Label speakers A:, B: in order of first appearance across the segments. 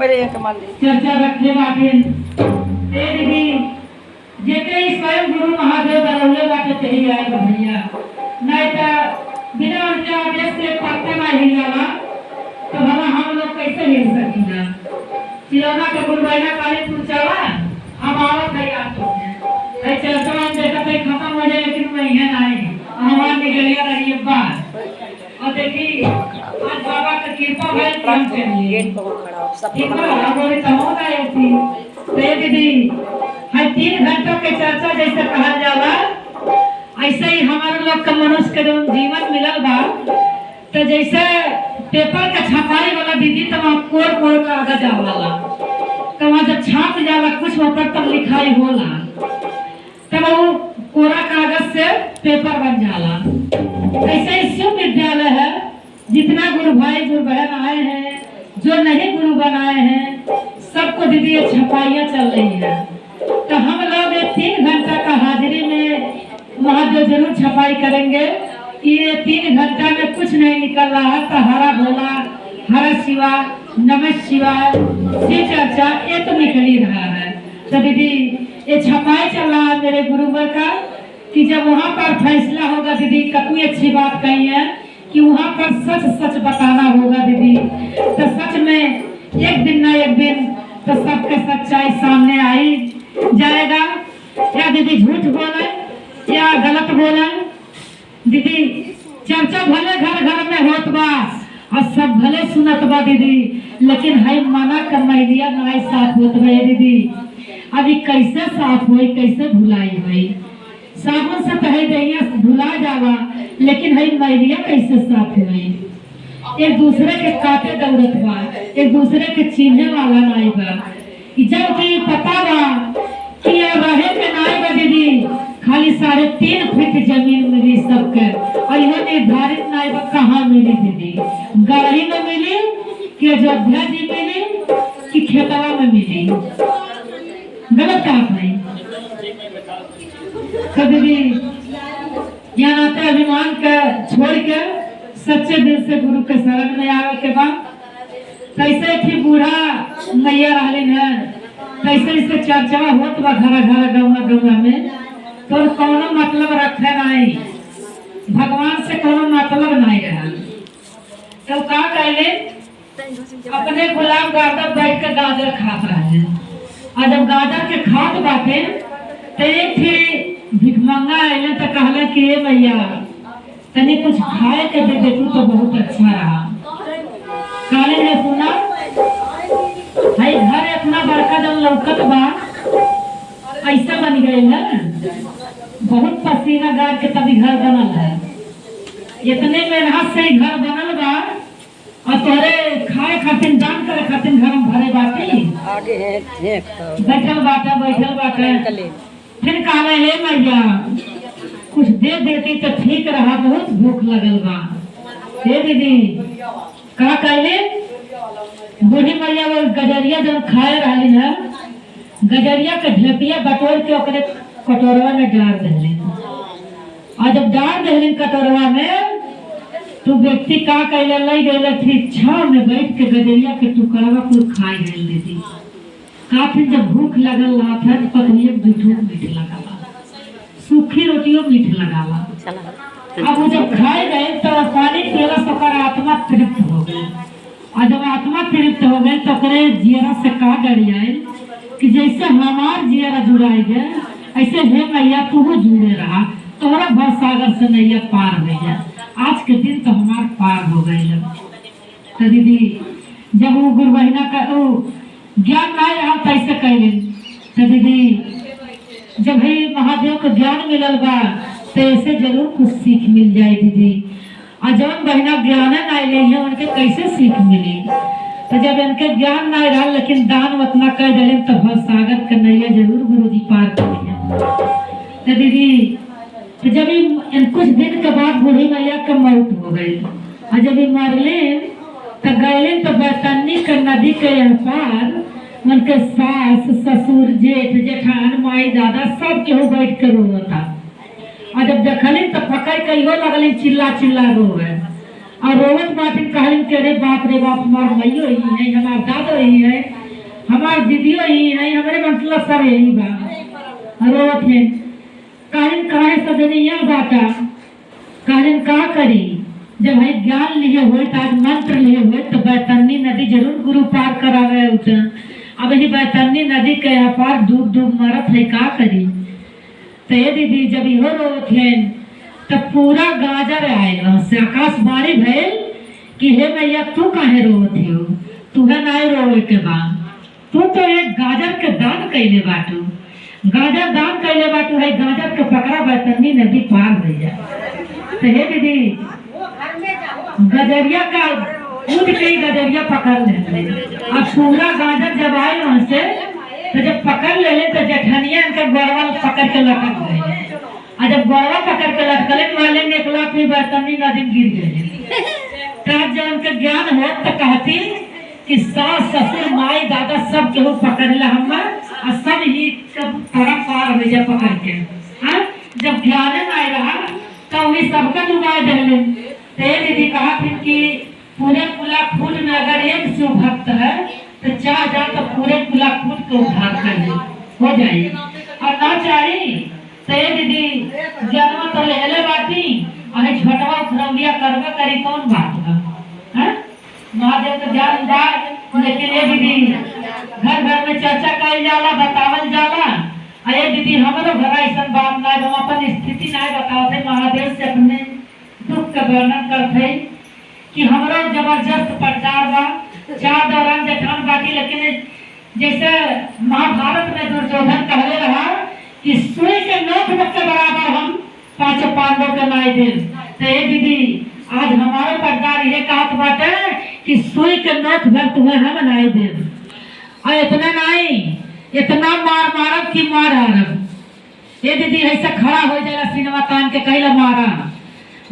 A: पहले एक मान ली
B: चर्चा रखे बाटे ए दीदी जेके स्वयं गुरु महादेव बनौले बाटे तेही आए भैया नहीं तो बिना उनके आदेश से पत्ता ना हिलाला तो भला हम लोग कैसे हिल सकीला। चिलौना के गुरुवाइना काली पूछावा हम आवत है आप ऐ चर्चा में देखा तो खत्म हो जाए लेकिन मैं यहां ना आई हमार निकलिया रही बात और देखी आज बाबा की कृपा है काम चलिए
A: गेट पर खड़ा सब
B: हमारे तमोदा थी तो दीदी है 3 घंटों के चर्चा जैसे कहा जाला ऐसे ही हमारे लोग का मनुष्य के जीवन मिलल बा तो जैसे पेपर का छपाई वाला दीदी तब कोर कोर कागज आवाला तो वहाँ जब छाप जाला कुछ ऊपर तक लिखाई होला तब वो कोरा कागज से पेपर बन जाला। ऐसे ही शिव विद्यालय है जितना गुरु भाई गुरु बहन आए हैं जो नहीं गुरु बनाए हैं सबको दीदी ये छपाइयाँ चल रही है तो हम लोग 3 घंटा का हाजिरी में महादेव जरूर छपाई करेंगे कि ये 3 घंटा में कुछ नहीं निकल रहा है तो हरा भोला हरा शिवा नमः शिवाय ये चर्चा ये तो निकल ही रहा है। तो दीदी ये छपाई चल रहा है मेरे गुरुवर का कि जब वहाँ पर फैसला होगा दीदी कितनी अच्छी बात कही है कि वहाँ पर सच सच बताना होगा दीदी तो सच में एक दिन ना एक दिन तो सबके सच्चाई सामने आई जाएगा। या दीदी झूठ बोले या गलत बोले दीदी चर्चा भले घर घर में होत बा और सब भले सुनत बा दीदी लेकिन है मना कर मैलिया नाई साफ होत बा दीदी अभी कैसे साफ होई कैसे धुलाई होई साबुन से पहले दैया धुला जावा लेकिन है मैलिया कैसे साफ होई एक दूसरे के काटे दौड़त बा एक दूसरे के चीन्हे वाला नाई बा जब कि पता बा कि रहे के नाई बा दीदी खाली 3.5 फीट जमीन मिली सबके और यह निर्धारित नाई बा कहाँ मिली दीदी गढ़ी में मिली कि अयोध्या जी मिली कि खेतवा में मिली गलत कहा भाई तो दीदी यहाँ आते अभिमान का छोड़ के सच्चे दिल से गुरु के शरण में आवे के बाद कैसे थी बूढ़ा मैया रहली है कैसे इससे चर्चा होत बा घर घर गौवा गौवा में तो कोनो मतलब रखे नहीं भगवान से कोनो मतलब नहीं रहा तो का कहले अपने गुलाम गाजर बैठ के गाजर खात रहे और जब गाजर के खात बाटे तो एक थी भिखमंगा आए तो कहला कि ये भैया तनी कुछ खाए के दे देखू तो बहुत अच्छा रहा काले ने सुना भाई घर इतना बड़का जब लौकत बा ऐसा बन गए ना बहुत पसीना गाड़ के तभी घर बनल है इतने मेहनत से घर बनल बा और तोरे खाए खातिर दान करे खातिर घर में भरे बाटी
A: आगे है
B: बैठल बाटा फिर कहले हे मैया कुछ दे देती तो ठीक रहा बहुत भूख लगल बा हे दीदी का कहले बूढ़ी मैया वो गजरिया जब खाए रही है गजरिया के ढेपिया बटोर के ओकरे कटोरवा में डाल देले और जब डाल देले कटोरवा में तो व्यक्ति का कहले लई गए थी छाव में बैठ के गजरिया के टुकड़वा कुल खाए गए दीदी काफी जब भूख लगल रहा था पकड़िए बिठू मीठ लगा सूखी रोटियों मीठ लगा अब वो जब खाए गए तो पानी पीला सकर आत्मा तृप्त हो गई और जब आत्मा तृप्त हो गए तो करे जियरा से कहा गड़ियाए कि जैसे हमार जियरा जुड़ाई गए ऐसे हे मैया तू जुड़े रहा तोरा भव सागर से नैया पार हो गया आज के दिन तो हमार पार हो गए। तो दीदी जब वो गुरु बहिना का ज्ञान नहीं रहा कैसे कहले तो दीदी जब ही महादेव को ज्ञान मिलल बा तो ऐसे जरूर कुछ सीख मिल जाए दीदी और जब बहना ज्ञान नहीं ले है उनके कैसे सीख मिली तो जब इनके ज्ञान नहीं रहा लेकिन दान उतना कर दिले तो भव सागर के नैया जरूर गुरुजी पार कर तो दीदी तो जब कुछ दिन के बाद बूढ़ी मैया के मौत हो गई और जब मरले तो गए तो बैतरनी के नदी के पार उनके सास ससुर जेठ जेठान माई दादा सब केहू बैठ के रोता और जब देखली तो पकड़ के इहो लगल चिल्ला चिल्ला रोवे और रोवत बाटी कहलिन के अरे बाप रे बाप, हमार भैयो ही है, हमार दादो ही है, हमार दीदियो ही है, हमारे मतलब सब यही बा। रोवत है कहलिन काहे सदनिया बाटा, कहलिन का करी, जब भाई ज्ञान लिए हुए आज मंत्र लिए हुए तो बैतरनी नदी जरूर गुरु पार करावे उसे। अब ये बैतरनी नदी के पार डूब डूब मरत है, का करी। तो ये दीदी जब इहो रोवत है तब पूरा गाजर आएगा से आकाशवाणी भैल कि हे मैया तू काहे रोवत हो, तुहे नाय रोवे के बा, तू तो एक गाजर के दान कैले बाटू, गाजर दान कैले बाटू है, गाजर के पकड़ा बैतरनी नदी पार हो जा। तो हे दीदी गजरिया का कूद के गजरिया पकड़ लेते, अब पूरा गाजर जब आए वहां से तो जब पकड़ ले तो जेठनिया इनका गोरवा पकड़ के लटक गए, और जब गोरवा पकड़ के लटकले वाले ने एक लाख में बैतरनी नदी गिर गए। तब जब उनके ज्ञान हो तो कहती कि सास ससुर माई दादा सब केहू पकड़ ला हम और सब ही तरफ पार हो जा पकड़ के। हाँ जब ज्ञान नहीं रहा तो वही सबका डुबा दिले। दीदी कहा फिर कि पूरे कुला फूल में अगर एक शिव भक्त है तो चाह जा तो पूरे कुला फूल को उद्धार कर दे हो जाए, और ना चाही तो दीदी जन्म तो ले बाटी और छोटवा उखरौलिया करवे करी कौन बात है। महादेव तो ज्ञान बा, लेकिन ये दीदी घर घर में चर्चा करी जाला, बतावल जाला। अरे दीदी हमारो घर ऐसा बात ना, हम अपन स्थिति ना बताते, महादेव से अपने दुख का वर्णन करते कि हमारा जबरदस्त प्रचार बा, चार दौरान जठान बाटी। लेकिन जैसे महाभारत में दुर्योधन कहले रहा कि सुई के नोक के बराबर हम पांचों पांडवों के नाई दे। तो ये दीदी आज हमारे प्रचार ये कहत बाटे कि सुई के नोक भर तुम्हें हम नाई दे, और इतना नहीं इतना मार मारब की मार हारब। ये दीदी ऐसा खड़ा हो जाएगा सिनेमा तान के कहला मारा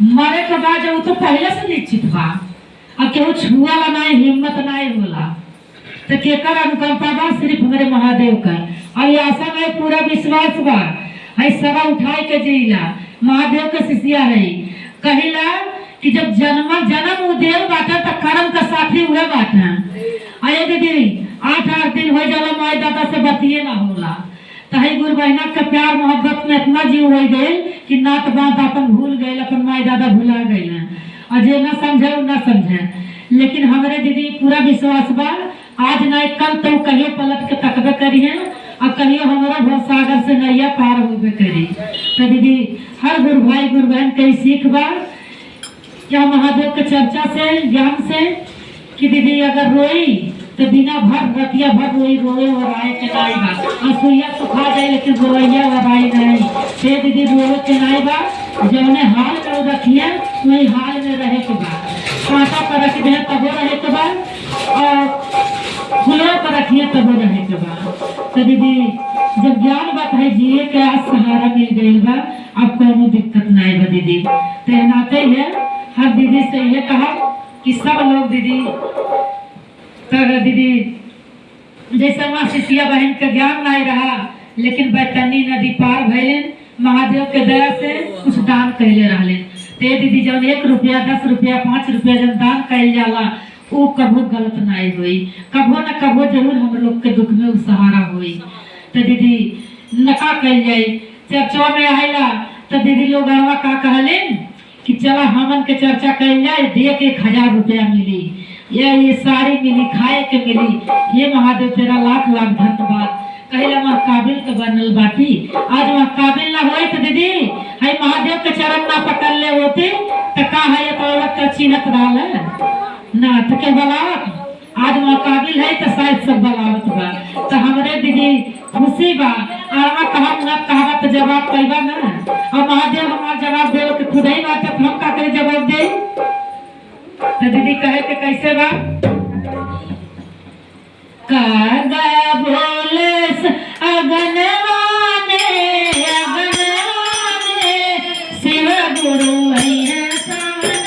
B: मरे के बाद वो तो पहले से निश्चित बा, अब केहू छुआला नहीं, हिम्मत नहीं होला। तो केकर अनुकंपा बा, सिर्फ हमारे महादेव का। और आशा में पूरा विश्वास बा, है सवा उठाए के जीला महादेव के शिष्या है। कहिला कि जब जन्म उदेव बाटा तो कर्म का साथी हुए बाटा। आये दीदी 8 दिन हो जाला माई दादा से बतिये ना होला, तो है गुरु बहना के प्यार मोहब्बत में इतना जीव हो गए कि नात बात अपन भूल गए, अपन माई दादा भुला गए, और जे ना समझे ना समझे। लेकिन हमारे दीदी पूरा विश्वास बा, आज नहीं कल तो कहियो पलट के तकबे करी है, और कहियो हमारा भव सागर से नैया पार होबे करी। तो दीदी हर गुरु भाई गुरु बहन के सीख बा क्या महादेव के चर्चा से ज्ञान से कि दीदी अगर रोई तो बिना भर रतिया भर रोई रोए और आए के नाई बा, असुइया तो खा जाए लेकिन रोइया और आई नहीं। से दीदी रोए के नाई बा, जौने हाल में रखिए वही हाल में रहे के बा, कांटा पर रख दे तब रहे के बा, और फूलों पर रखिए तब रहे के बा। तो दीदी जब ज्ञान बात है जिए के आज सहारा मिल गई बा, अब कोनो दिक्कत नहीं बा दीदी। तो नाते है हर दीदी से ये कहा कि सब लोग दीदी तो दीदी जैसे वहाँ शिष्या बहन के ज्ञान नहीं रहा, लेकिन बैतरनी नदी पार भैले महादेव के दया से कुछ दान कैले रहले। ते दीदी जब 1 रुपया 10 रुपया 5 रुपया जब दान कैल जाला वो कभो गलत नहीं हुई, कभो न कभो जरूर हम लोग के दुख में वो सहारा हुई। तो दीदी नका कैल जाए चर्चा में आएला तो दीदी लोग का कहले कि चला हमन के चर्चा कैल जाए, देख 1000 रुपया मिली, ये साड़ी मिली, खाए के मिली। ये महादेव तेरा लाख लाख धन्यवाद। कहला वहाँ काबिल के बनल बाटी, आज वहाँ काबिल ना होए तो दीदी है महादेव के चरण ना पकड़ ले होते तो का है तो औरत का चिन्हत रहल ना तो के बलावत। आज वहाँ काबिल है तो शायद सब बलावत बा। तो हमारे दीदी खुशी बा, और कहा ना कहा तो जवाब पैबा ना, और महादेव हमारा जवाब दे के खुद ही बात हम का करे जवाब दे। तो दीदी कहे के कैसे बा, कागा बोले अगनवाने शिव गुरु है सामने।